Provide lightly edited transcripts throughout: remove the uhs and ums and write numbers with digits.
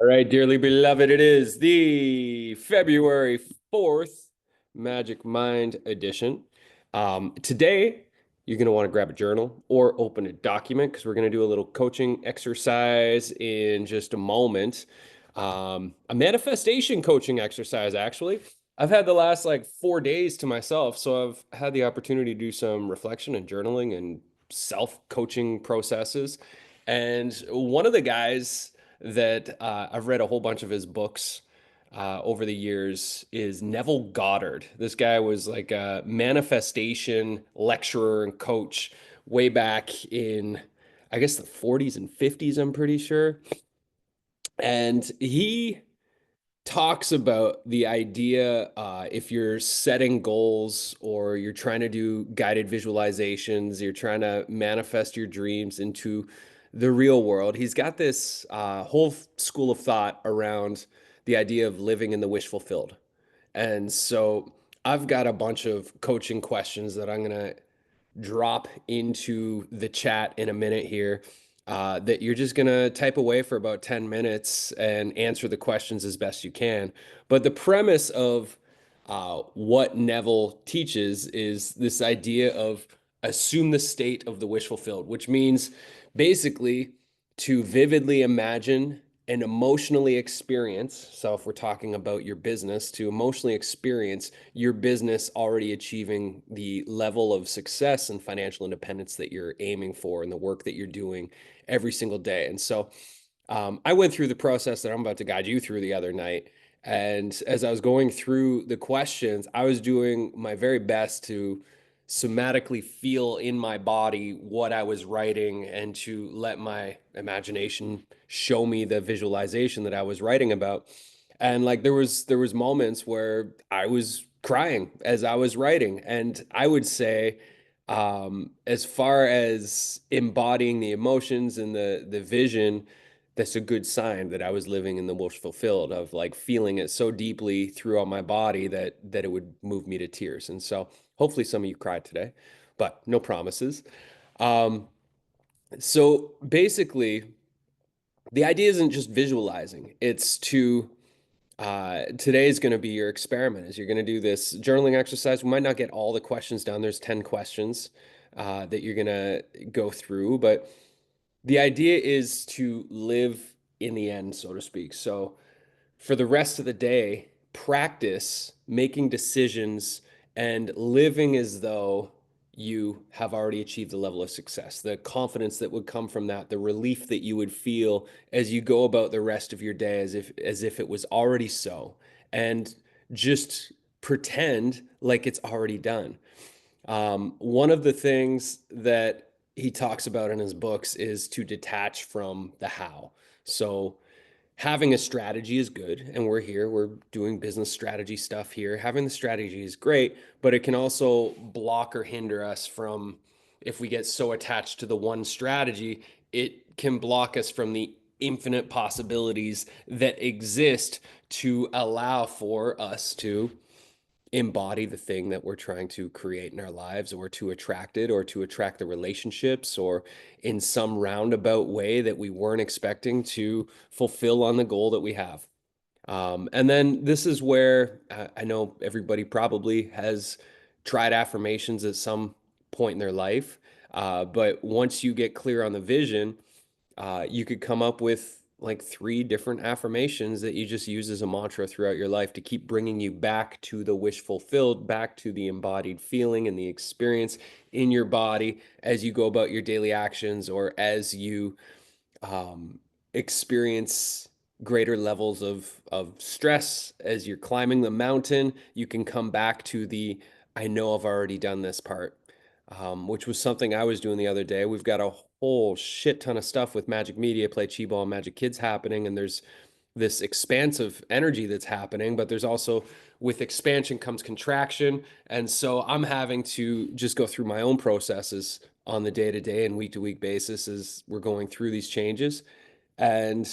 All right, dearly beloved, it is the February 4th Magic Mind edition. Today, you're going to want to grab a journal or open a document because we're going to do a little coaching exercise in just a moment. A manifestation coaching exercise, actually. I've had the last like 4 days to myself, so I've had the opportunity to do some reflection and journaling and self-coaching processes. And one of the guys that I've read a whole bunch of his books over the years is Neville Goddard. This guy was like a manifestation lecturer and coach way back in, I guess, the 40s and 50s, I'm pretty sure. And he talks about the idea if you're setting goals or you're trying to do guided visualizations, you're trying to manifest your dreams into the real world. He's got this whole school of thought around the idea of living in the wish fulfilled. And so I've got a bunch of coaching questions that I'm going to drop into the chat in a minute here that you're just going to type away for about 10 minutes and answer the questions as best you can. But the premise of what Neville teaches is this idea of assume the state of the wish fulfilled, which means basically to vividly imagine and emotionally experience. So, if we're talking about your business, to emotionally experience your business already achieving the level of success and financial independence that you're aiming for and the work that you're doing every single day. And so, I went through the process that I'm about to guide you through the other night. And as I was going through the questions, I was doing my very best to somatically feel in my body what I was writing and to let my imagination show me the visualization that I was writing about. And like there was moments where I was crying as I was writing. And I would say as far as embodying the emotions and the vision, that's a good sign that I was living in the wish fulfilled of like feeling it so deeply throughout my body that it would move me to tears. And so hopefully some of you cried today, but no promises. Um, so basically, the idea isn't just visualizing, it's to today is going to be your experiment is you're going to do this journaling exercise. We might not get all the questions done. There's 10 questions that you're going to go through, but the idea is to live in the end, so to speak. So for the rest of the day, practice making decisions and living as though you have already achieved the level of success, the confidence that would come from that, the relief that you would feel as you go about the rest of your day as if it was already so, and just pretend like it's already done. One of the things that he talks about in his books is to detach from the how. So having a strategy is good, and we're doing business strategy stuff here. Having the strategy is great, but it can also block or hinder us from, if we get so attached to the one strategy, it can block us from the infinite possibilities that exist to allow for us to embody the thing that we're trying to create in our lives, or to attract it, or to attract the relationships, or in some roundabout way that we weren't expecting to fulfill on the goal that we have. And then this is where I know everybody probably has tried affirmations at some point in their life. But once you get clear on the vision, you could come up with like three different affirmations that you just use as a mantra throughout your life to keep bringing you back to the wish fulfilled, back to the embodied feeling and the experience in your body as you go about your daily actions, or as you um, experience greater levels of stress as you're climbing the mountain. You can come back to the I know I've already done this part, which was something I was doing the other day. We've got a whole shit ton of stuff with Magic Media, Play Chi Ball, Magic Kids happening, and there's this expansive energy that's happening, but there's also, with expansion comes contraction. And so I'm having to just go through my own processes on the day to day and week to week basis as we're going through these changes. And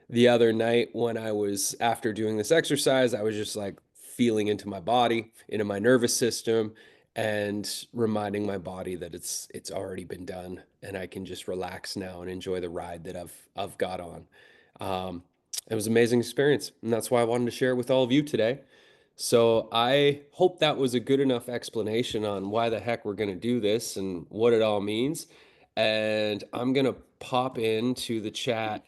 the other night, when I was after doing this exercise, I was just like feeling into my body, into my nervous system, and reminding my body that it's already been done and I can just relax now and enjoy the ride that I've got on. It was an amazing experience, and that's why I wanted to share it with all of you today. So I hope that was a good enough explanation on why the heck we're going to do this and what it all means. And I'm going to pop into the chat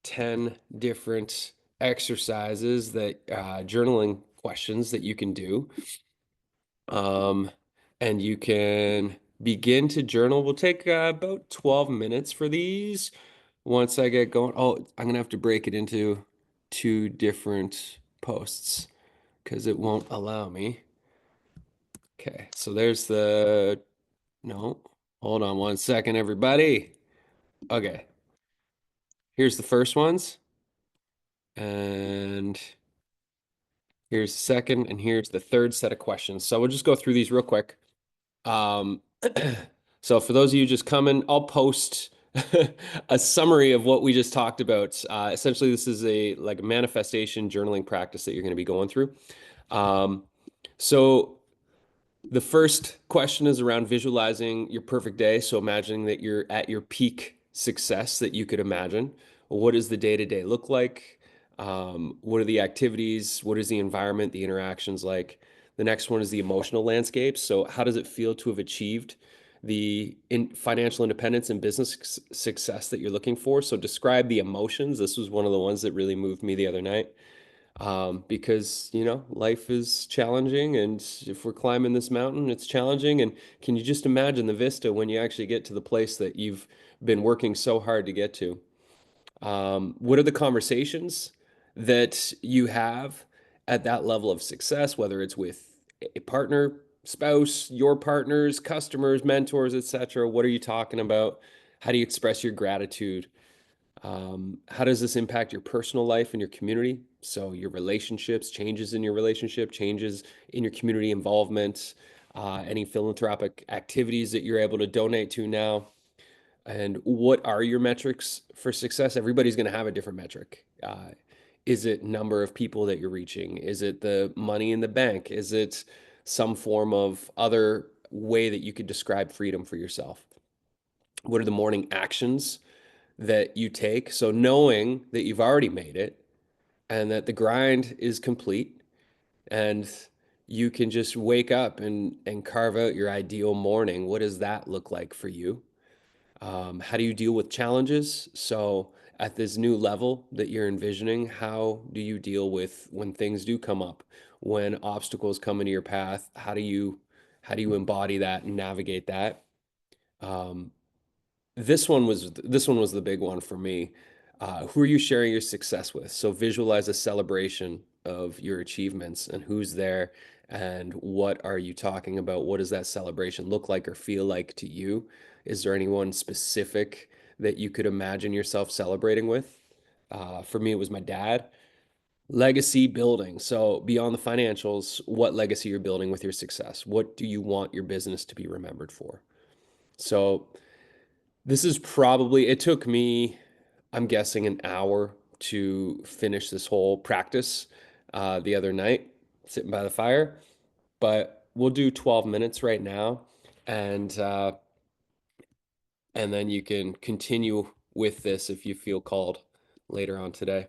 10 different exercises that journaling questions that you can do. Um, and you can begin to journal. We'll take about 12 minutes for these. Once I get going, oh, I'm gonna have to break it into two different posts because it won't allow me. Okay, so there's the, no, hold on one second, everybody. Okay, here's the first ones, and here's the second, and here's the third set of questions. So we'll just go through these real quick. Um, so for those of you just coming, I'll post a summary of what we just talked about. Essentially, this is a like a manifestation journaling practice that you're going to be going through. Um, so the first question is around visualizing your perfect day. So imagining that you're at your peak success that you could imagine. What does the day-to-day look like? What are the activities? What is the environment, the interactions like? The next one is the emotional landscape. So how does it feel to have achieved the financial independence and business success that you're looking for? So describe the emotions. This was one of the ones that really moved me the other night, because life is challenging, and if we're climbing this mountain, it's challenging. And can you just imagine the vista when you actually get to the place that you've been working so hard to get to? What are the conversations that you have at that level of success, whether it's with a partner, spouse, your partners, customers, mentors, etc.? What are you talking about? How do you express your gratitude? How does this impact your personal life and your community? So your relationships, changes in your relationship, changes in your community involvement, any philanthropic activities that you're able to donate to now. And what are your metrics for success? Everybody's going to have a different metric. Is it number of people that you're reaching? Is it the money in the bank? Is it some form of other way that you could describe freedom for yourself? What are the morning actions that you take? So knowing that you've already made it and that the grind is complete, and you can just wake up and carve out your ideal morning. What does that look like for you? How do you deal with challenges? So at this new level that you're envisioning, how do you deal with when things do come up, when obstacles come into your path? How do you embody that and navigate that? Um, this one was the big one for me. Who are you sharing your success with? So visualize a celebration of your achievements and who's there and what are you talking about? What does that celebration look like or feel like to you? Is there anyone specific that you could imagine yourself celebrating with? For me, it was my dad. Legacy building. So beyond the financials, what legacy you're building with your success? What do you want your business to be remembered for? So this is probably, it took me, I'm guessing, an hour to finish this whole practice the other night, sitting by the fire. But we'll do 12 minutes right now, and and then you can continue with this if you feel called later on today.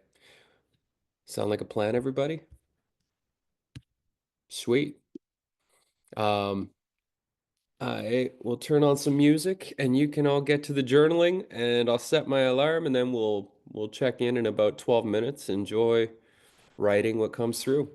Sound like a plan, everybody? Sweet. Um, I will turn on some music and you can all get to the journaling, and I'll set my alarm, and then we'll check in about 12 minutes. Enjoy writing what comes through.